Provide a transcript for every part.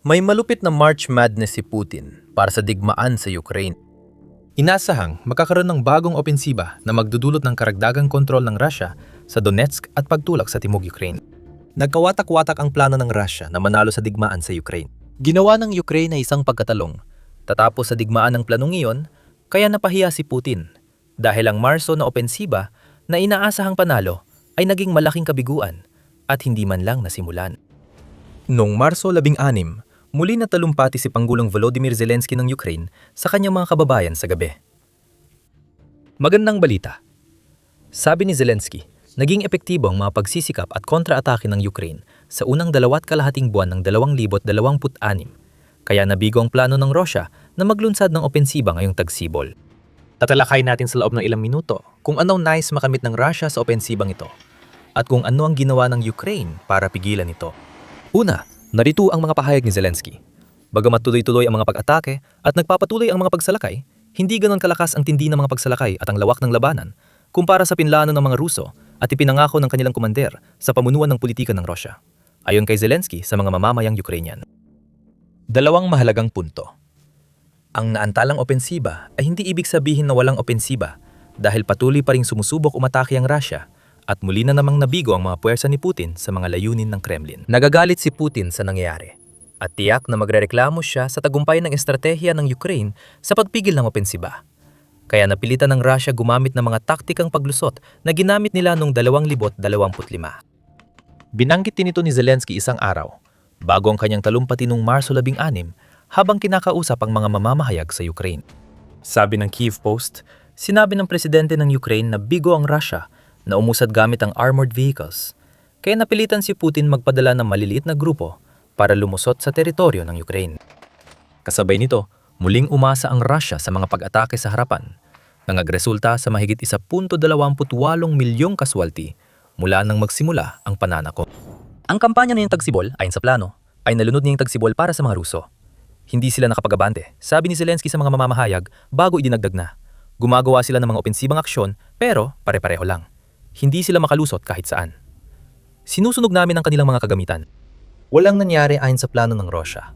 May malupit na March Madness si Putin para sa digmaan sa Ukraine. Inasahang magkakaroon ng bagong opensiba na magdudulot ng karagdagang kontrol ng Russia sa Donetsk at pagtulak sa timog Ukraine. Nagkawatak-watak ang plano ng Russia na manalo sa digmaan sa Ukraine. Ginawa ng Ukraine na isang pagkatalong. Tatapos sa digmaan ng planong iyon, kaya napahiya si Putin dahil ang Marso na opensiba na inaasahang panalo ay naging malaking kabiguan at hindi man lang nasimulan. Noong Marso 16, muli na talumpati si Pangulong Volodymyr Zelensky ng Ukraine sa kanyang mga kababayan sa gabi. Magandang balita. Sabi ni Zelensky, naging epektibo ang mga pagsisikap at kontra-atake ng Ukraine sa unang 2.5 buwan ng 2026, kaya nabigo ang plano ng Russia na maglunsad ng opensiba ngayong tagsibol. Tatalakay natin sa loob ng ilang minuto kung anong nais makamit ng Russia sa opensibang ito at kung ano ang ginawa ng Ukraine para pigilan ito. Una, narito ang mga pahayag ni Zelensky. Bagamat tuloy-tuloy ang mga pag-atake at nagpapatuloy ang mga pagsalakay, hindi ganon kalakas ang tindi ng mga pagsalakay at ang lawak ng labanan kumpara sa pinlano ng mga Ruso at ipinangako ng kanilang komander sa pamunuan ng politika ng Russia. Ayon kay Zelensky sa mga mamamayang Ukrainian. Dalawang mahalagang punto. Ang naantalang opensiba ay hindi ibig sabihin na walang opensiba dahil patuloy pa ring sumusubok umatake ang Russia at muli na namang nabigo ang mga puwersa ni Putin sa mga layunin ng Kremlin. Nagagalit si Putin sa nangyayari at tiyak na magrereklamo siya sa tagumpay ng estratehiya ng Ukraine sa pagpigil ng opensiba. Kaya napilitan ng Russia gumamit ng mga taktikang paglusot na ginamit nila noong 2025. Binanggit din ito ni Zelensky isang araw bago ang kanyang talumpati noong Marso 16 habang kinakausap ang mga mamamahayag sa Ukraine. Sabi ng Kyiv Post, sinabi ng presidente ng Ukraine na bigo ang Russia na umusad gamit ang armored vehicles, kaya napilitan si Putin magpadala ng maliliit na grupo para lumusot sa teritoryo ng Ukraine. Kasabay nito, muling umasa ang Russia sa mga pag-atake sa harapan, na nagresulta sa mahigit 1.28 milyong kaswalti mula nang magsimula ang pananakop. Ang kampanya ng tagsibol, ayon sa plano, ay nalunod niyang tagsibol para sa mga Ruso. Hindi sila nakapagabante, sabi ni Zelensky sa mga mamamahayag bago idinagdag na. Gumagawa sila ng mga opensibang aksyon pero pare-pareho lang. Hindi sila makalusot kahit saan. Sinusunog namin ang kanilang mga kagamitan. Walang nangyari ayon sa plano ng Russia.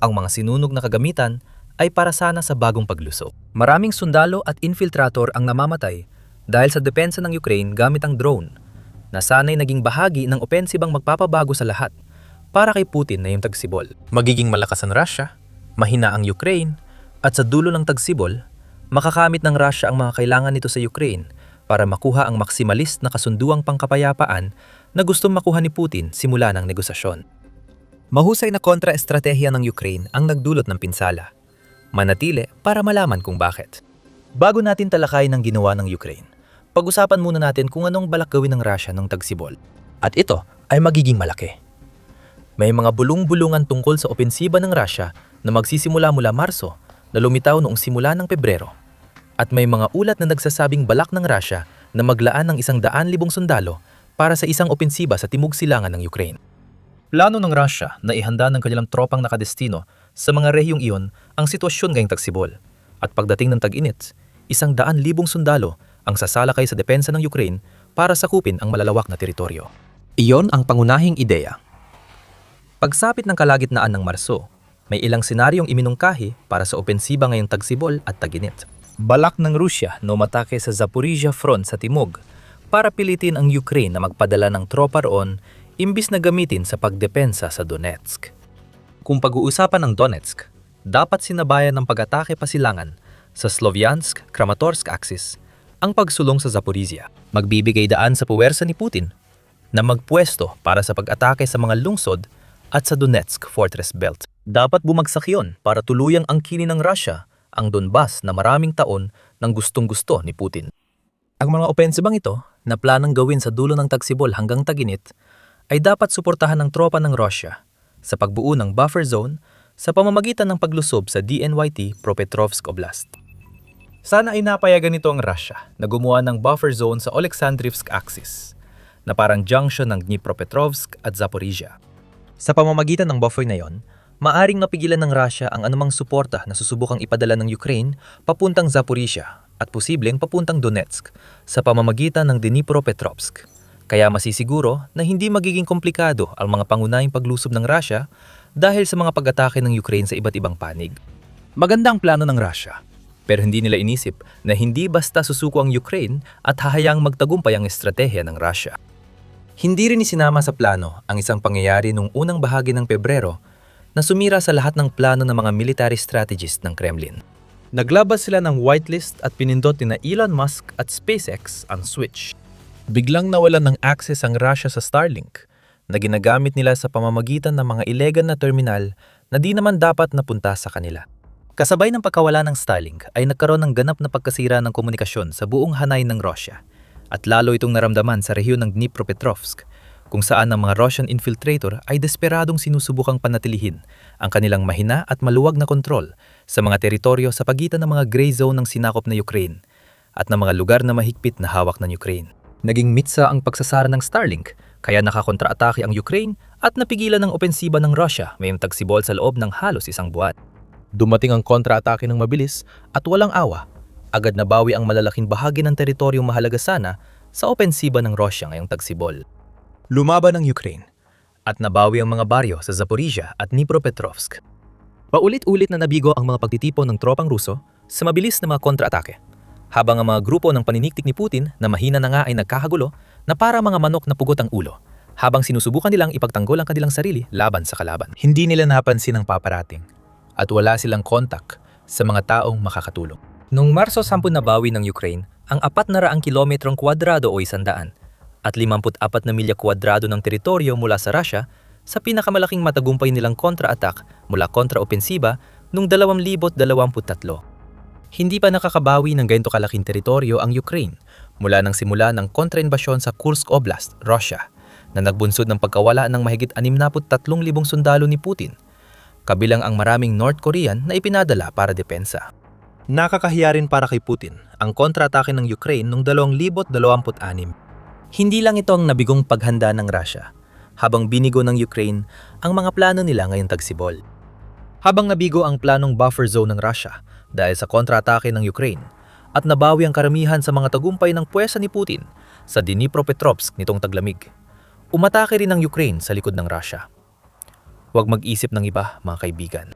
Ang mga sinunog na kagamitan ay para sana sa bagong paglusog. Maraming sundalo at infiltrator ang namamatay dahil sa depensa ng Ukraine gamit ang drone, na sana'y naging bahagi ng opensibang magpapabago sa lahat para kay Putin na yung tagsibol. Magiging malakas ang Russia, mahina ang Ukraine, at sa dulo ng tagsibol, makakamit ng Russia ang mga kailangan nito sa Ukraine para makuha ang maksimalist na kasunduang pangkapayapaan na gustong makuha ni Putin simula ng negosasyon. Mahusay na kontra-estratehiya ng Ukraine ang nagdulot ng pinsala. Manatili para malaman kung bakit. Bago natin talakay ng ginawa ng Ukraine, pag-usapan muna natin kung anong balak gawin ng Russia ng tagsibol. At ito ay magiging malaki. May mga bulong-bulungan tungkol sa opensiba ng Russia na magsisimula mula Marso na lumitaw noong simula ng Pebrero. At may mga ulat na nagsasabing balak ng Russia na maglaan ng 100,000 sundalo para sa isang opensiba sa timog silangan ng Ukraine. Plano ng Russia na ihanda ng kanilang tropang nakadestino sa mga rehiyong iyon ang sitwasyon ngayong tagsibol. At pagdating ng tag-init, 100,000 sundalo ang sasalakay sa depensa ng Ukraine para sakupin ang malalawak na teritoryo. Iyon ang pangunahing ideya. Pagsapit ng kalagitnaan ng Marso, may ilang senaryong iminungkahi para sa opensiba ngayong tagsibol at tag-init. Balak ng Rusya na umatake sa Zaporizhia front sa timog para pilitin ang Ukraine na magpadala ng tropa roon imbis na gamitin sa pagdepensa sa Donetsk. Kung pag-uusapan ng Donetsk, dapat sinabayan ng pag-atake pasilangan sa Slovyansk-Kramatorsk axis ang pagsulong sa Zaporizhia. Magbibigay daan sa puwersa ni Putin na magpwesto para sa pag-atake sa mga lungsod at sa Donetsk Fortress Belt. Dapat bumagsak yon para tuluyang angkinin ng Russia ang Donbas na maraming taon ng gustong-gusto ni Putin. Ang mga opensibang ito na planang gawin sa dulo ng tagsibol hanggang tag-init ay dapat suportahan ng tropa ng Russia sa pagbuo ng buffer zone sa pamamagitan ng paglusob sa DNYT Propetrovsk Oblast. Sana ay napayagan nito ang Russia na gumawa ng buffer zone sa Oleksandrivsk axis na parang junction ng Dnipropetrovsk at Zaporizhia. Sa pamamagitan ng buffer na yon, maaring mapigilan ng Russia ang anumang suporta na susubukang ipadala ng Ukraine papuntang Zaporizhia at posibleng papuntang Donetsk sa pamamagitan ng Dnipropetrovsk. Kaya masisiguro na hindi magiging komplikado ang mga pangunahing paglusob ng Russia dahil sa mga pag-atake ng Ukraine sa iba't ibang panig. Maganda ang plano ng Russia, pero hindi nila inisip na hindi basta susuko ang Ukraine at hahayang magtagumpay ang estratehiya ng Russia. Hindi rin isinama sa plano ang isang pangyayari noong unang bahagi ng Pebrero na sumira sa lahat ng plano ng mga military strategist ng Kremlin. Naglabas sila ng whitelist at pinindot ni na Elon Musk at SpaceX ang switch. Biglang nawalan ng access ang Russia sa Starlink na ginagamit nila sa pamamagitan ng mga illegal na terminal na di naman dapat napunta sa kanila. Kasabay ng pagkawala ng Starlink ay nagkaroon ng ganap na pagkasira ng komunikasyon sa buong hanay ng Russia at lalo itong naramdaman sa rehiyon ng Dnipropetrovsk kung saan ang mga Russian infiltrator ay desperadong sinusubukang panatilihin ang kanilang mahina at maluwag na kontrol sa mga teritoryo sa pagitan ng mga gray zone ng sinakop na Ukraine at ng mga lugar na mahigpit na hawak ng Ukraine. Naging mitsa ang pagsasara ng Starlink kaya nakakontra-atake ang Ukraine at napigilan ng opensiba ng Russia ngayong tagsibol sa loob ng halos isang buwan. Dumating ang kontra-atake ng mabilis at walang awa. Agad nabawi ang malalaking bahagi ng teritoryong mahalaga sana sa opensiba ng Russia ngayong tagsibol. Lumaban ang Ukraine at nabawi ang mga baryo sa Zaporizhia at Dnipropetrovsk. Paulit-ulit na nabigo ang mga pagtitipon ng tropang Ruso sa mabilis na mga kontra-atake, habang ang mga grupo ng paniniktik ni Putin na mahina na nga ay nagkakagulo na para mga manok na pugot ang ulo, habang sinusubukan nilang ipagtanggol ang kanilang sarili laban sa kalaban. Hindi nila napansin ang paparating at wala silang kontak sa mga taong makakatulong. Noong Marso 10 nabawi ng Ukraine ang 400 kilometrong kwadrado o 100 at 54 na milya kwadrado ng teritoryo mula sa Russia sa pinakamalaking matagumpay nilang kontra-attack mula kontra-opensiba noong 2023. Hindi pa nakakabawi ng ganito kalaking teritoryo ang Ukraine mula nang simula ng kontra-invasyon sa Kursk Oblast, Russia, na nagbunsod ng pagkawala ng mahigit 63,000 sundalo ni Putin, kabilang ang maraming North Korean na ipinadala para depensa. Nakakahiya rin para kay Putin ang kontra-atake ng Ukraine noong 2026. Hindi lang ito ang nabigong paghanda ng Russia, habang binigo ng Ukraine ang mga plano nila ngayong tagsibol. Habang nabigo ang planong buffer zone ng Russia dahil sa kontra-atake ng Ukraine at nabawi ang karamihan sa mga tagumpay ng puwersa ni Putin sa Dnipropetrovsk nitong taglamig, umatake rin ang Ukraine sa likod ng Russia. Huwag mag-isip ng iba, mga kaibigan.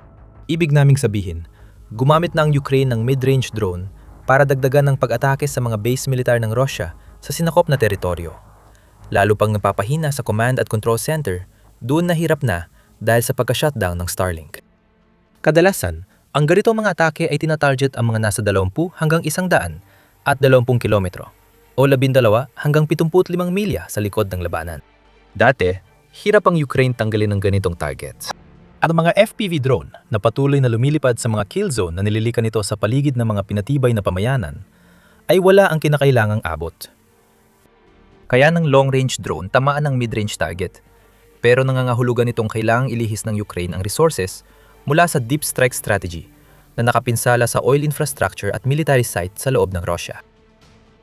Ibig naming sabihin, gumamit na ang Ukraine ng mid-range drone para dagdagan ng pag-atake sa mga base militar ng Russia sa sinakop na teritoryo. Lalo pang napapahina sa command at control center, doon nahirap na dahil sa pagka-shutdown ng Starlink. Kadalasan, ang ganitong mga atake ay tinatarget ang mga nasa 20 hanggang 100 at 20 kilometro o 12 hanggang 75 milya sa likod ng labanan. Dati, hirap ang Ukraine tanggalin ng ganitong targets. At ang mga FPV drone na patuloy na lumilipad sa mga kill zone na nililikan nito sa paligid ng mga pinatibay na pamayanan ay wala ang kinakailangang abot. Kaya ng long-range drone tamaan ng mid-range target, pero nangangahulugan itong kailangang ilihis ng Ukraine ang resources mula sa deep strike strategy na nakapinsala sa oil infrastructure at military site sa loob ng Russia.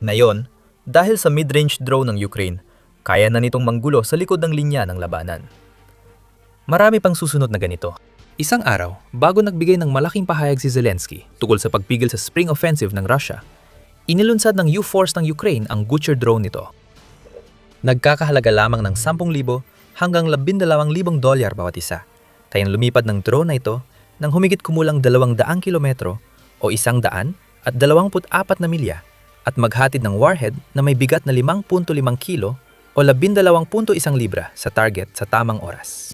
Ngayon, dahil sa mid-range drone ng Ukraine, kaya na nitong manggulo sa likod ng linya ng labanan. Marami pang susunod na ganito. Isang araw, bago nagbigay ng malaking pahayag si Zelensky tungkol sa pagpigil sa spring offensive ng Russia, inilunsad ng U-Force ng Ukraine ang Butcher drone nito. Nagkakahalaga lamang ng 10,000 hanggang $12,000 bawat isa. Kaya lumipad ng drone na ito ng humigit kumulang 200 kilometro o 100 at 24 na milya at maghatid ng warhead na may bigat na 5.5 kilo o 12.1 libra sa target sa tamang oras.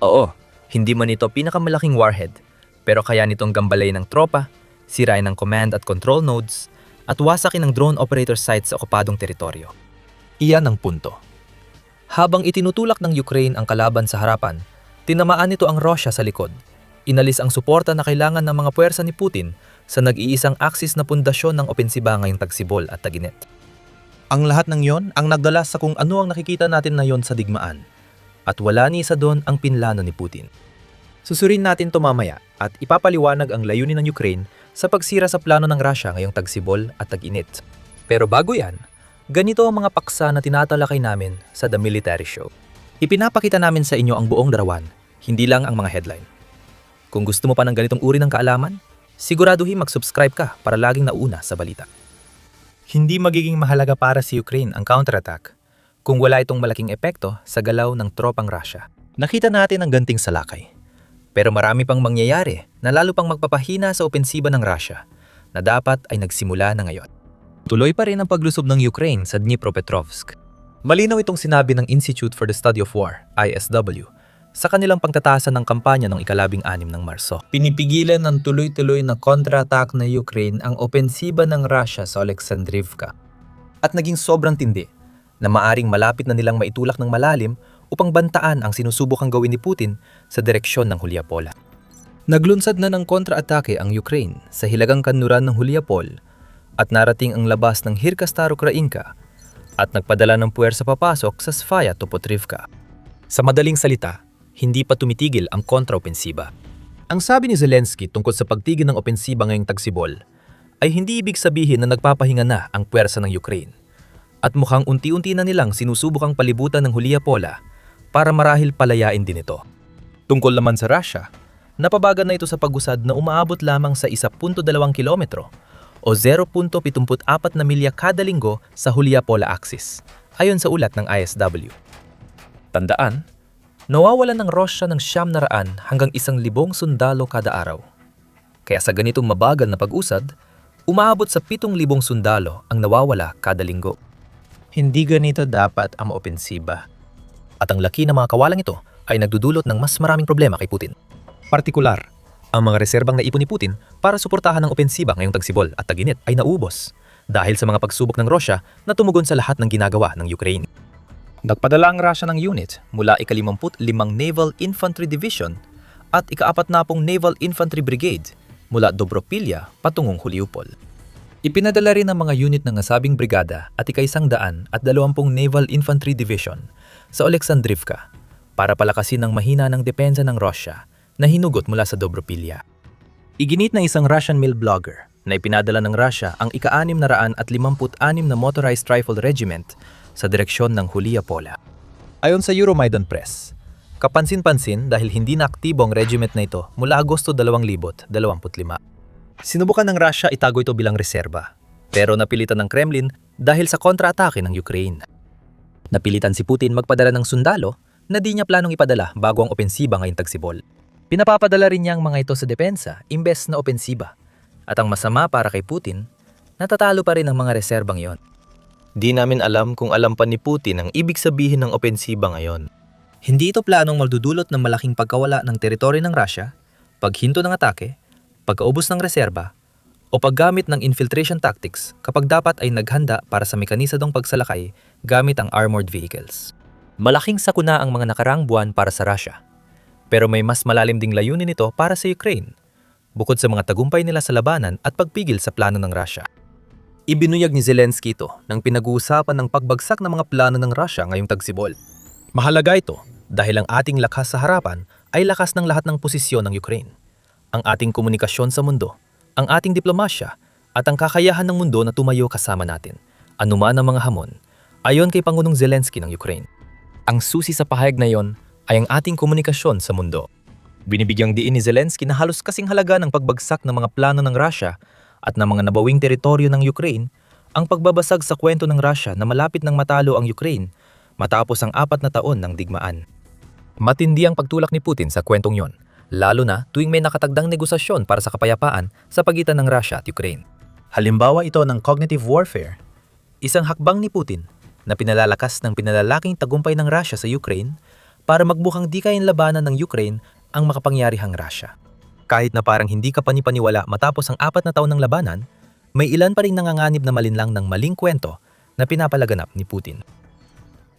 Oo, hindi man ito pinakamalaking warhead, pero kaya nitong gambalay ng tropa, sirain ng command at control nodes, at wasakin ng drone operator sites sa okupadong teritoryo. Iyan ang punto. Habang itinutulak ng Ukraine ang kalaban sa harapan, tinamaan nito ang Russia sa likod. Inalis ang suporta na kailangan ng mga puwersa ni Putin sa nag-iisang aksis na pundasyon ng opensiba ngayong tagsibol at taginit. Ang lahat ng yon ang nagdala sa kung ano ang nakikita natin na yon sa digmaan. At wala ni isa doon ang pinlano ni Putin. Susurin natin ito mamaya at ipapaliwanag ang layunin ng Ukraine sa pagsira sa plano ng Russia ngayong tagsibol at tag-init. Pero bago yan, ganito ang mga paksa na tinatalakay namin sa The Military Show. Ipinapakita namin sa inyo ang buong larawan, hindi lang ang mga headline. Kung gusto mo pa ng ganitong uri ng kaalaman, siguraduhin mag-subscribe ka para laging nauna sa balita. Hindi magiging mahalaga para si Ukraine ang counterattack kung wala itong malaking epekto sa galaw ng tropang Russia. Nakita natin ang ganting salakay. Pero marami pang mangyayari na lalo pang magpapahina sa opensiba ng Russia na dapat ay nagsimula na ngayon. Tuloy pa rin ang paglusob ng Ukraine sa Dnipropetrovsk. Malinaw itong sinabi ng Institute for the Study of War, ISW, sa kanilang pagtatasa ng kampanya ng ika-16 ng Marso. Pinipigilan ng tuloy-tuloy na kontra-attack na Ukraine ang opensiba ng Russia sa Alexandrivka. At naging sobrang tindi na maaring malapit na nilang maitulak ng malalim upang bantaan ang sinusubukang gawin ni Putin sa direksyon ng Huliapola. Naglunsad na ng kontra-atake ang Ukraine sa hilagang kanluran ng Huliapol at narating ang labas ng Hirkastaro-Krainka at nagpadala ng puwersa papasok sa Svaya-Topotrivka. Sa madaling salita, hindi pa tumitigil ang kontraopensiba. Ang sabi ni Zelensky tungkol sa pagtigil ng opensiba ngayong tagsibol ay hindi ibig sabihin na nagpapahinga na ang puwersa ng Ukraine at mukhang unti-unti na nilang sinusubukang palibutan ng Huliapola para marahil palayain din ito. Tungkol naman sa Russia, napabagan na ito sa pag-usad na umaabot lamang sa 1.2 kilometro o 0.74 na milya kada linggo sa Huliapola Axis, ayon sa ulat ng ISW. Tandaan, nawawalan ng Russia ng 900 hanggang 1,000 sundalo kada araw. Kaya sa ganitong mabagal na pag-usad, umaabot sa 7,000 sundalo ang nawawala kada linggo. Hindi ganito dapat ang opensiba. At ang laki ng mga kawalang ito ay nagdudulot ng mas maraming problema kay Putin. Partikular, ang mga reserbang naipon ni Putin para suportahan ng opensiba ngayong tagsibol at taginit ay naubos dahil sa mga pagsubok ng Russia na tumugon sa lahat ng ginagawa ng Ukraine. Nagpadala ang Russia ng unit mula ika-55 Naval Infantry Division at ika-40 Naval Infantry Brigade mula Dobropilya patungong Huliupol. Ipinadala rin ang mga unit ng nasabing brigada at ika-120 Naval Infantry Division sa Alexandrivka para palakasin ang mahina ng depensa ng Russia na hinugot mula sa Dobropilya. Iginit na isang Russian male blogger na ipinadala ng Russia ang ika-656 na Motorized Rifle Regiment sa direksyon ng Huliapola. Ayon sa Euromaidan Press, kapansin-pansin dahil hindi na aktibo ang regiment na ito mula Agosto 2025. Sinubukan ng Russia itago ito bilang reserba, pero napilitan ng Kremlin dahil sa kontra-atake ng Ukraine. Napilitan si Putin magpadala ng sundalo na di niya planong ipadala bago ang opensiba ngayong tagsibol. Pinapapadala rin niya ang mga ito sa depensa imbes na opensiba. At ang masama para kay Putin, natatalo pa rin ang mga reserbang yon. Di namin alam kung alam pa ni Putin ang ibig sabihin ng opensiba ngayon. Hindi ito planong magdudulot ng malaking pagkawala ng teritoryo ng Russia, paghinto ng atake, pagkaubos ng reserba, o paggamit ng infiltration tactics kapag dapat ay naghanda para sa mekanisadong pagsalakay gamit ang armored vehicles. Malaking sakuna ang mga nakaraang buwan para sa Russia, pero may mas malalim ding layunin ito para sa Ukraine, bukod sa mga tagumpay nila sa labanan at pagpigil sa plano ng Russia. Ibinuyag ni Zelensky ito nang pinag-uusapan ng pagbagsak ng mga plano ng Russia ngayong tagsibol. Mahalaga ito dahil ang ating lakas sa harapan ay lakas ng lahat ng posisyon ng Ukraine. Ang ating komunikasyon sa mundo, ang ating diplomasya, at ang kakayahan ng mundo na tumayo kasama natin, anuman ang mga hamon, ayon kay Pangulong Zelensky ng Ukraine. Ang susi sa pahayag na iyon ay ang ating komunikasyon sa mundo. Binibigyang diin ni Zelensky na halos kasing halaga ng pagbagsak ng mga plano ng Russia at ng mga nabawing teritoryo ng Ukraine ang pagbabasag sa kwento ng Russia na malapit nang matalo ang Ukraine matapos ang 4 na taon ng digmaan. Matindi ang pagtulak ni Putin sa kwentong yon, lalo na tuwing may nakatagdang negosasyon para sa kapayapaan sa pagitan ng Russia at Ukraine. Halimbawa ito ng cognitive warfare, isang hakbang ni Putin na pinalalakas ng pinalalaking tagumpay ng Russia sa Ukraine para magmukhang di kayang labanan ng Ukraine ang makapangyarihang Russia. Kahit na parang hindi ka panipaniwala matapos ang 4 na taon ng labanan, may ilan pa rin nanganganib na malinlang ng maling kwento na pinapalaganap ni Putin.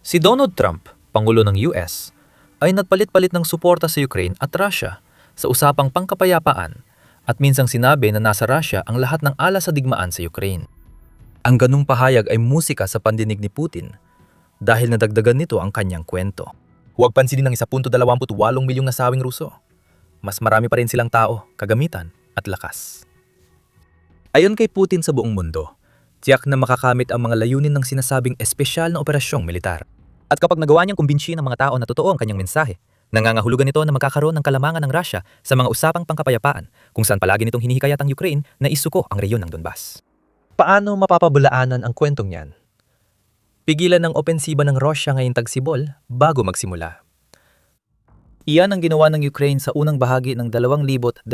Si Donald Trump, Pangulo ng US, ay nagpalit-palit ng suporta sa Ukraine at Russia sa usapang pangkapayapaan at minsang sinabi na nasa Russia ang lahat ng alas sa digmaan sa Ukraine. Ang ganung pahayag ay musika sa pandinig ni Putin dahil nadagdagan nito ang kanyang kwento. Huwag pansinin ng 1.28 milyong nasawing Ruso. Mas marami pa rin silang tao, kagamitan at lakas. Ayon kay Putin sa buong mundo, tiyak na makakamit ang mga layunin ng sinasabing espesyal na operasyong militar. At kapag nagawa niyang kumbinsihin ng mga tao na totoo ang kanyang mensahe, nangangahulugan ito na magkakaroon ng kalamangan ng Russia sa mga usapang pangkapayapaan kung saan palagi nitong hinihikayat ang Ukraine na isuko ang rehiyon ng Donbas. Paano mapapabulaanan ang kwentong yan? Pigilan ng opensiba ng Russia ngayong tagsibol bago magsimula. Iyan ang ginawa ng Ukraine sa unang bahagi ng 2026.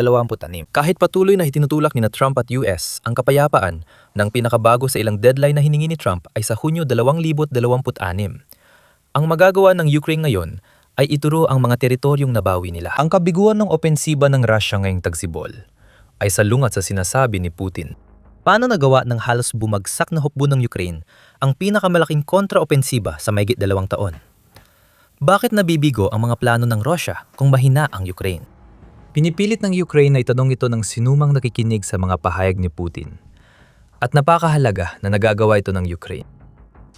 Kahit patuloy na itinutulak ni na Trump at US ang kapayapaan, ng pinakabago sa ilang deadline na hiningi ni Trump ay sa Hunyo 2026. Ang magagawa ng Ukraine ngayon ay ituro ang mga teritoryong nabawi nila. Ang kabiguan ng opensiba ng Russia ngayong tagsibol ay salungat sa sinasabi ni Putin. Paano nagawa ng halos bumagsak na hukbo ng Ukraine ang pinakamalaking kontraopensiba sa mahigit 2 taon? Bakit nabibigo ang mga plano ng Russia kung mahina ang Ukraine? Pinipilit ng Ukraine na itanong ito ng sinumang nakikinig sa mga pahayag ni Putin. At napakahalaga na nagagawa ito ng Ukraine.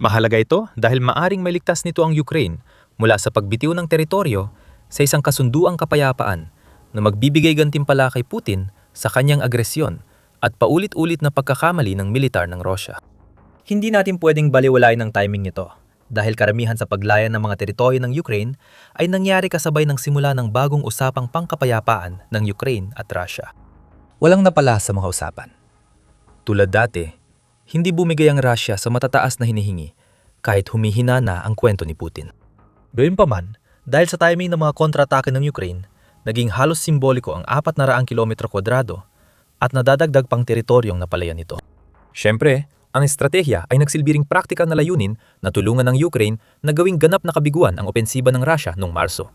Mahalaga ito dahil maaring mailigtas nito ang Ukraine mula sa pagbitiw ng teritoryo sa isang kasunduang kapayapaan na magbibigay gantimpala kay Putin sa kanyang agresyon at paulit-ulit na pagkakamali ng militar ng Russia. Hindi natin pwedeng baliwalain ang timing nito dahil karamihan sa paglayan ng mga teritoryo ng Ukraine ay nangyari kasabay ng simula ng bagong usapang pangkapayapaan ng Ukraine at Russia. Walang napala sa mga usapan. Tulad dati, hindi bumigay ang Russia sa matataas na hinihingi kahit humihina na ang kwento ni Putin. Gayunpaman, dahil sa timing ng mga kontra-atake ng Ukraine, naging halos simboliko ang 400 kilometro kwadrado at nadadagdag pang teritoryong napalayan nito. Siyempre, ang estratehiya ay nagsilbiring praktikal na layunin na tulungan ng Ukraine na gawing ganap na kabiguan ang opensiba ng Russia noong Marso.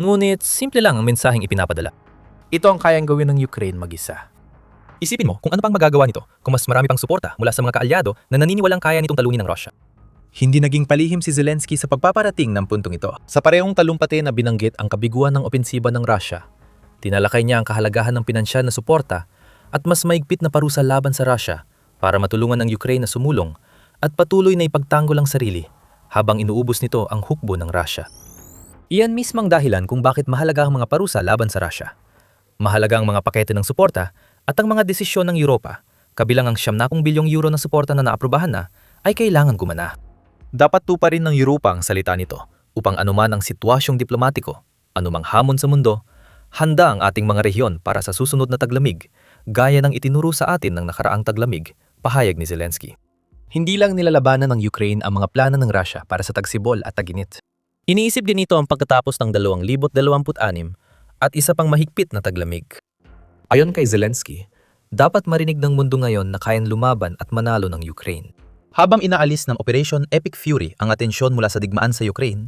Ngunit simple lang ang mensaheng ipinapadala. Ito ang kayang gawin ng Ukraine mag-isa. Isipin mo kung ano pang magagawa nito kung mas marami pang suporta mula sa mga kaalyado na naniniwalang kaya nitong talunin ng Russia. Hindi naging palihim si Zelensky sa pagpaparating ng puntong ito. Sa parehong talumpati na binanggit ang kabiguan ng opensiba ng Russia, tinalakay niya ang kahalagahan ng pinansyal na suporta at mas maigpit na parusa laban sa Russia para matulungan ang Ukraine na sumulong at patuloy na ipagtanggol ang sarili habang inuubos nito ang hukbo ng Russia. Iyan mismang dahilan kung bakit mahalaga ang mga parusa laban sa Russia. Mahalaga ang mga pakete ng suporta at ang mga desisyon ng Europa, kabilang ang 70 bilyong euro na suporta na naaprubahan na, ay kailangan gumana. Dapat tuparin ng Europa ang salita nito upang anuman ang sitwasyong diplomatiko, anumang hamon sa mundo, handa ang ating mga rehiyon para sa susunod na taglamig, gaya ng itinuro sa atin ng nakaraang taglamig, pahayag ni Zelensky. Hindi lang nilalabanan ng Ukraine ang mga plano ng Russia para sa tagsibol at taginit. Iniisip din ito ang pagkatapos ng 2026 at isa pang mahigpit na taglamig. Ayon kay Zelensky, dapat marinig ng mundo ngayon na kayang lumaban at manalo ng Ukraine. Habang inaalis ng Operation Epic Fury ang atensyon mula sa digmaan sa Ukraine,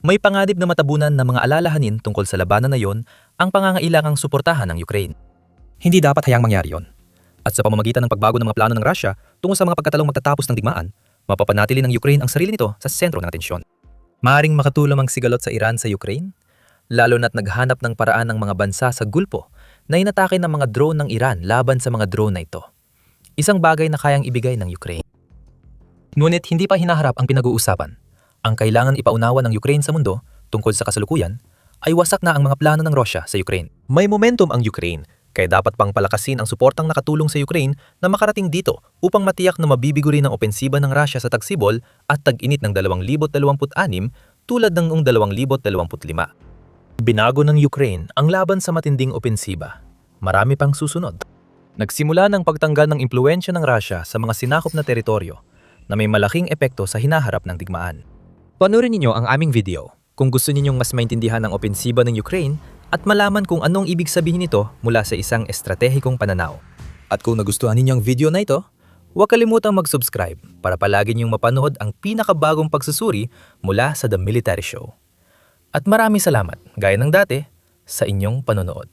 may panganib na matabunan ng mga alalahanin tungkol sa labanan na yon ang pangangailangang suportahan ng Ukraine. Hindi dapat hayang mangyari yon. At sa pamamagitan ng pagbago ng mga plano ng Russia tungo sa mga pagkatalong magtatapos ng digmaan, mapapanatili ng Ukraine ang sarili nito sa sentro ng atensyon. Maaring makatulong ang sigalot sa Iran sa Ukraine, lalo na't naghanap ng paraan ng mga bansa sa Gulpo na inatake ng mga drone ng Iran laban sa mga drone na ito. Isang bagay na kayang ibigay ng Ukraine. Ngunit hindi pa hinaharap ang pinag-uusapan. Ang kailangan ipaunawa ng Ukraine sa mundo tungkol sa kasalukuyan ay wasak na ang mga plano ng Russia sa Ukraine. May momentum ang Ukraine, kaya dapat pang palakasin ang suportang nakatulong sa Ukraine na makarating dito upang matiyak na mabibigo rin ang opensiba ng Russia sa tagsibol at tag-init ng 2026 tulad ng noong 2025. Binago ng Ukraine ang laban sa matinding opensiba. Marami pang susunod. Nagsimula ng pagtanggal ng impluwensya ng Russia sa mga sinakop na teritoryo na may malaking epekto sa hinaharap ng digmaan. Panoorin ninyo ang aming video kung gusto ninyong mas maintindihan ang opensiba ng Ukraine at malaman kung anong ibig sabihin nito mula sa isang estratehikong pananaw. At kung nagustuhan ninyo ang video na ito, huwag kalimutang mag-subscribe para palagi ninyong mapanood ang pinakabagong pagsusuri mula sa The Military Show. At maraming salamat, gaya ng dati, sa inyong panonood.